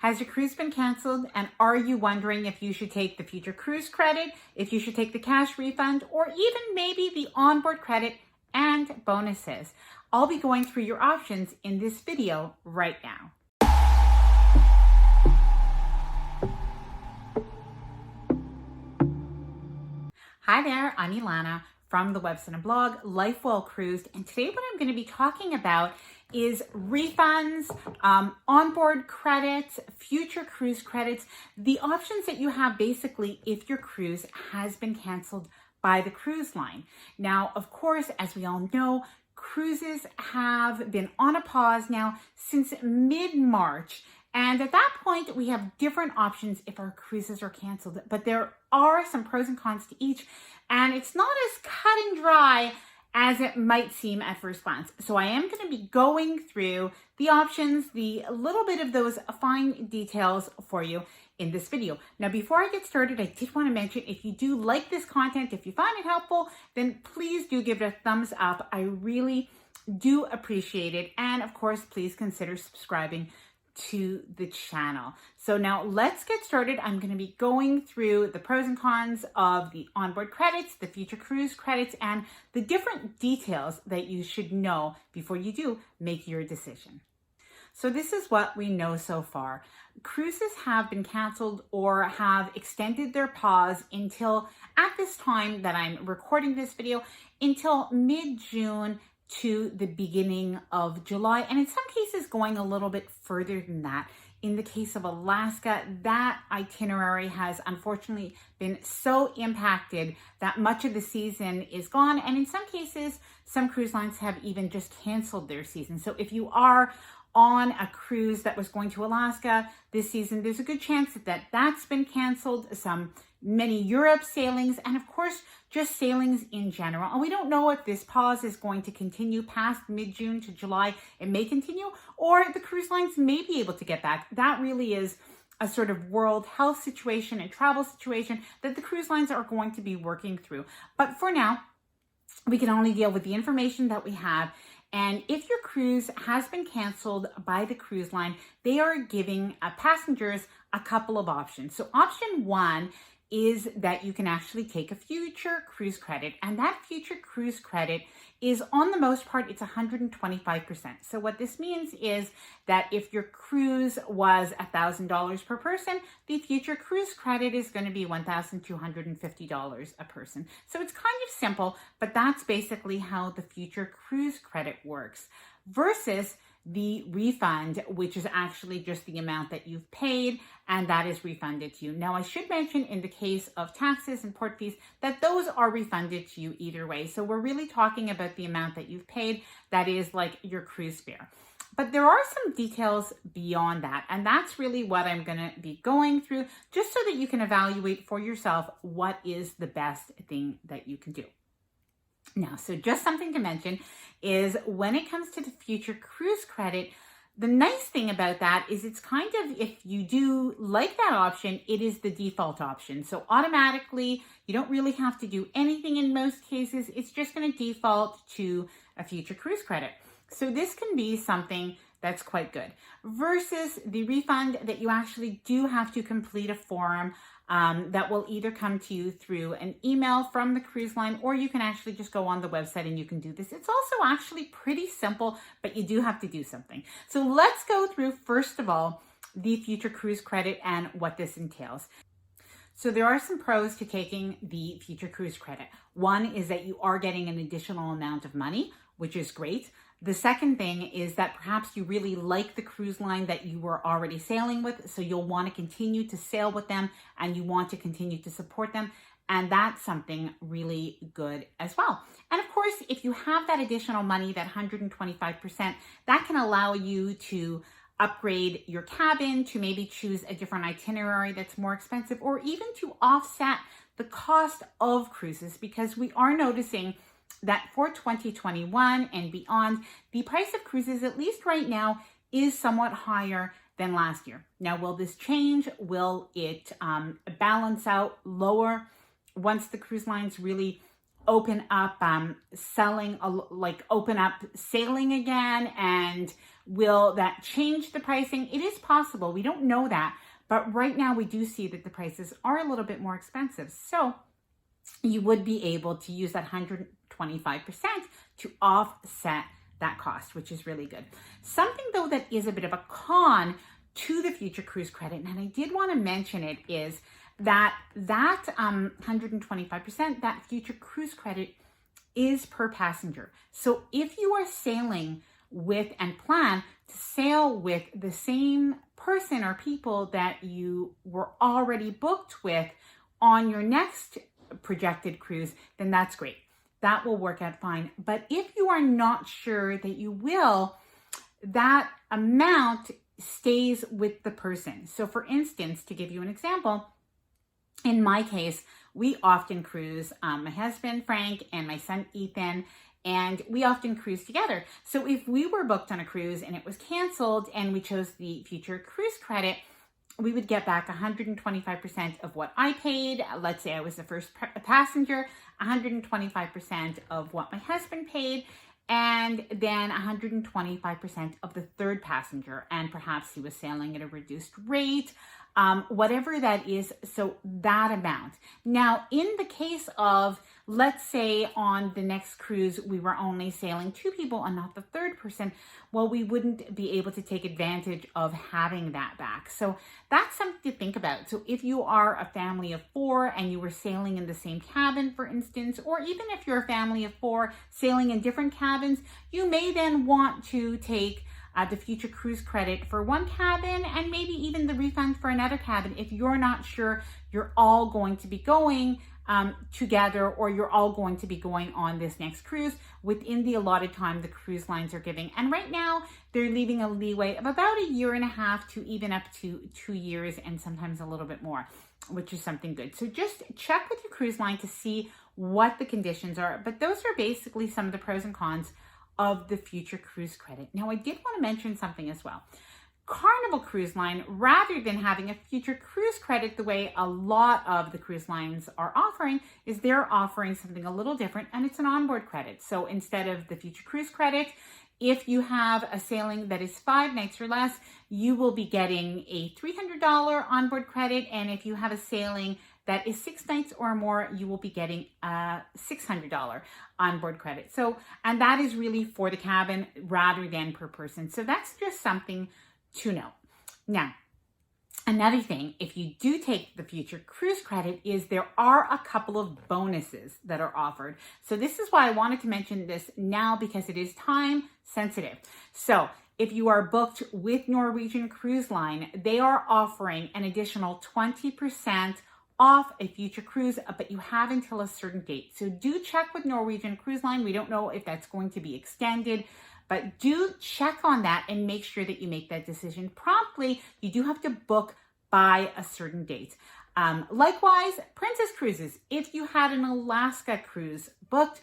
Has your cruise been canceled, and are you wondering if you should take the future cruise credit, if you should take the cash refund, or even maybe the onboard credit and bonuses? I'll be going through your options in this video right now. Hi there, I'm Ilana from the website and blog Life Well Cruised, and today what I'm going to be talking about is refunds, onboard credits, future cruise credits, the options that you have basically if your cruise has been canceled by the cruise line. Now, of course, as we all know, cruises have been on a pause now since mid-March. And at that point, we have different options if our cruises are canceled, but there are some pros and cons to each, and it's not as cut and dry as it might seem at first glance. So I am going to be going through the options, the little bit of those fine details for you in this video. Now, before I get started, I did want to mention, if you do like this content, if you find it helpful, then please do give it a thumbs up. I really do appreciate it. And of course, please consider subscribing to the channel. So now let's get started. I'm going to be going through the pros and cons of the onboard credits, the future cruise credits, and the different details that you should know before you do make your decision. So this is what we know so far. Cruises have been canceled or have extended their pause until, at this time that I'm recording this video, until mid-June to the beginning of July, and in some cases going a little bit further than that. In the case of Alaska, that itinerary has unfortunately been so impacted that much of the season is gone, and in some cases, some cruise lines have even just canceled their season. So if you are on a cruise that was going to Alaska this season, there's a good chance that that's been canceled. Many Europe sailings, and of course, just sailings in general. And we don't know if this pause is going to continue past mid-June to July. It may continue, or the cruise lines may be able to get back. That really is a sort of world health situation and travel situation that the cruise lines are going to be working through. But for now, we can only deal with the information that we have. And if your cruise has been canceled by the cruise line, they are giving passengers a couple of options. So option one is that you can actually take a future cruise credit, and that future cruise credit is, on the most part, it's 125%. So what this means is that if your cruise was $1,000 per person, the future cruise credit is going to be $1,250 a person. So it's kind of simple, but that's basically how the future cruise credit works, versus the refund, which is actually just the amount that you've paid, and that is refunded to you. Now, I should mention, in the case of taxes and port fees, that those are refunded to you either way. So we're really talking about the amount that you've paid, that is like your cruise fare. But there are some details beyond that, and that's really what I'm going to be going through, just so that you can evaluate for yourself what is the best thing that you can do. Now, so just something to mention is, when it comes to the future cruise credit, the nice thing about that is it's kind of, if you do like that option, it is the default option. So automatically, you don't really have to do anything in most cases. It's just going to default to a future cruise credit. So this can be something that's quite good, versus the refund that you actually do have to complete a form that will either come to you through an email from the cruise line, or you can actually just go on the website and you can do this. It's also actually pretty simple, but you do have to do something. So let's go through, first of all, the future cruise credit and what this entails. So there are some pros to taking the future cruise credit. One is that you are getting an additional amount of money, which is great. The second thing is that perhaps you really like the cruise line that you were already sailing with, so you'll want to continue to sail with them and you want to continue to support them. And that's something really good as well. And of course, if you have that additional money, that 125%, that can allow you to upgrade your cabin, to maybe choose a different itinerary that's more expensive, or even to offset the cost of cruises, because we are noticing that for 2021 and beyond, the price of cruises, at least right now, is somewhat higher than last year. Now, will this change? Will it balance out lower once the cruise lines really open up sailing again, and Will that change the pricing? It is possible. We don't know that. But right now we do see that the prices are a little bit more expensive. So you would be able to use that 125% to offset that cost, which is really good. Something though that is a bit of a con to the future cruise credit, and I did want to mention it, is that 125%, that future cruise credit is per passenger. So if you are sailing with and plan to sail with the same person or people that you were already booked with on your next projected cruise, then that's great. That will work out fine. But if you are not sure that you will, that amount stays with the person. So for instance, to give you an example, in my case, we often cruise, my husband, Frank, and my son, Ethan, and we often cruise together. So if we were booked on a cruise and it was canceled and we chose the future cruise credit, we would get back 125% of what I paid. Let's say I was the first passenger, 125% of what my husband paid, and then 125% of the third passenger. And perhaps he was sailing at a reduced rate, whatever that is. So that amount. Now, in the case of, let's say on the next cruise, we were only sailing 2 people and not the third person, well, we wouldn't be able to take advantage of having that back. So that's something to think about. So if you are a family of 4 and you were sailing in the same cabin, for instance, or even if you're a family of 4 sailing in different cabins, you may then want to take the future cruise credit for one cabin and maybe even the refund for another cabin if you're not sure you're all going to be going together, or you're all going to be going on this next cruise within the allotted time the cruise lines are giving. And right now they're leaving a leeway of about 1.5 years to even up to 2 years, and sometimes a little bit more, which is something good. So just check with your cruise line to see what the conditions are. But those are basically some of the pros and cons of the future cruise credit. Now, I did want to mention something as well. Carnival Cruise Line, rather than having a future cruise credit the way a lot of the cruise lines are offering, is they're offering something a little different, and it's an onboard credit. So instead of the future cruise credit, if you have a sailing that is 5 nights or less, you will be getting a $300 onboard credit. And if you have a sailing that is 6 nights or more, you will be getting a $600 onboard credit. So, and that is really for the cabin rather than per person. So that's just something to know. Now, another thing, if you do take the future cruise credit, is there are a couple of bonuses that are offered. So this is why I wanted to mention this now, because it is time sensitive. So if you are booked with Norwegian Cruise Line, they are offering an additional 20% off a future cruise, but you have until a certain date. So do check with Norwegian Cruise Line. We don't know if that's going to be extended, but do check on that and make sure that you make that decision promptly. You do have to book by a certain date. Likewise, Princess Cruises, if you had an Alaska cruise booked,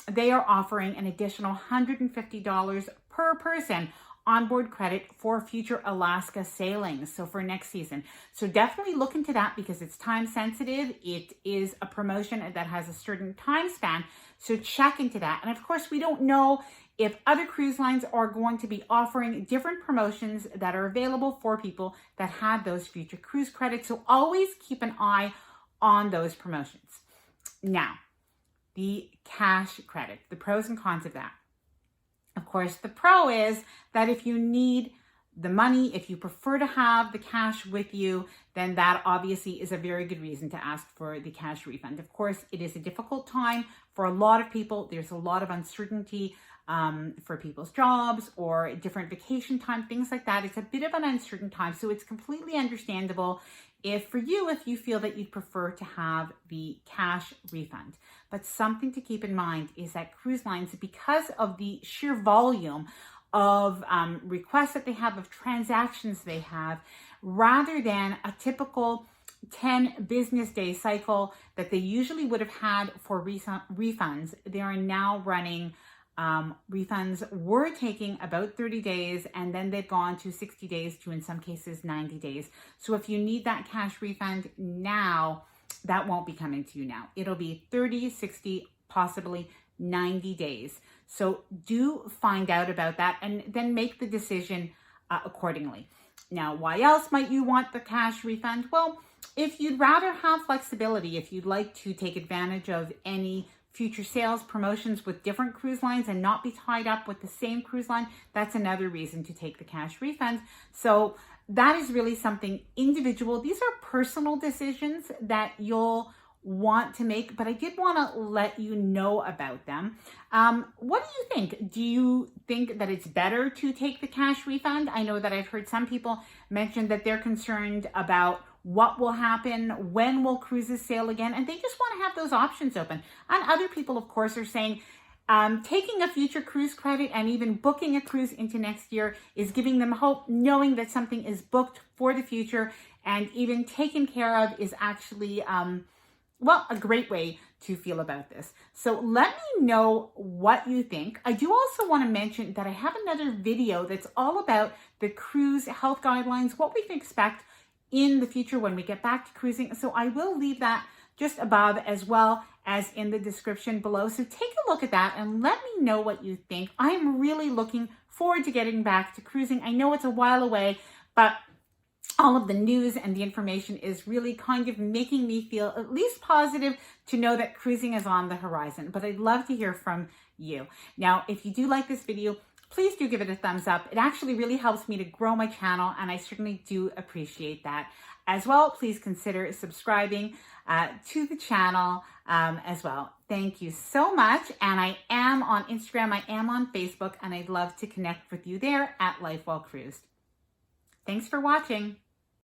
they are offering an additional $150 per person onboard credit for future Alaska sailings, so for next season. So definitely look into that because it's time sensitive. It is a promotion that has a certain time span, so check into that. And of course, we don't know if other cruise lines are going to be offering different promotions that are available for people that have those future cruise credits. So always keep an eye on those promotions. Now, the cash credit, the pros and cons of that. Of course, the pro is that if you need the money, if you prefer to have the cash with you, then that obviously is a very good reason to ask for the cash refund. Of course, it is a difficult time for a lot of people. There's a lot of uncertainty for people's jobs or different vacation time, things like that. It's a bit of an uncertain time. So it's completely understandable if you feel that you'd prefer to have the cash refund. But something to keep in mind is that cruise lines, because of the sheer volume of requests that they have, of transactions they have, rather than a typical 10 business day cycle that they usually would have had for refunds, they are now running refunds were taking about 30 days, and then they've gone to 60 days to, in some cases, 90 days. So if you need that cash refund now, that won't be coming to you now. It'll be 30, 60, possibly 90 days. So do find out about that and then make the decision accordingly. Now, why else might you want the cash refund? Well, if you'd rather have flexibility, if you'd like to take advantage of any future sales promotions with different cruise lines and not be tied up with the same cruise line, that's another reason to take the cash refund. So that is really something individual. These are personal decisions that you'll want to make, but I did want to let you know about them. What do you think? Do you think that it's better to take the cash refund? I know that I've heard some people mention that they're concerned about what will happen, when will cruises sail again, and they just want to have those options open. And other people, of course, are saying taking a future cruise credit and even booking a cruise into next year is giving them hope, knowing that something is booked for the future and even taken care of is actually a great way to feel about this. So let me know what you think. I do also want to mention that I have another video that's all about the cruise health guidelines, what we can expect in the future when we get back to cruising. So I will leave that just above as well as in the description below. So take a look at that and let me know what you think. I'm really looking forward to getting back to cruising. I know it's a while away, but all of the news and the information is really kind of making me feel at least positive to know that cruising is on the horizon. But I'd love to hear from you. Now, if you do like this video, please do give it a thumbs up. It actually really helps me to grow my channel, and I certainly do appreciate that. As well, please consider subscribing to the channel as well. Thank you so much. And I am on Instagram, I am on Facebook, and I'd love to connect with you there at Life Well Cruised. Thanks for watching.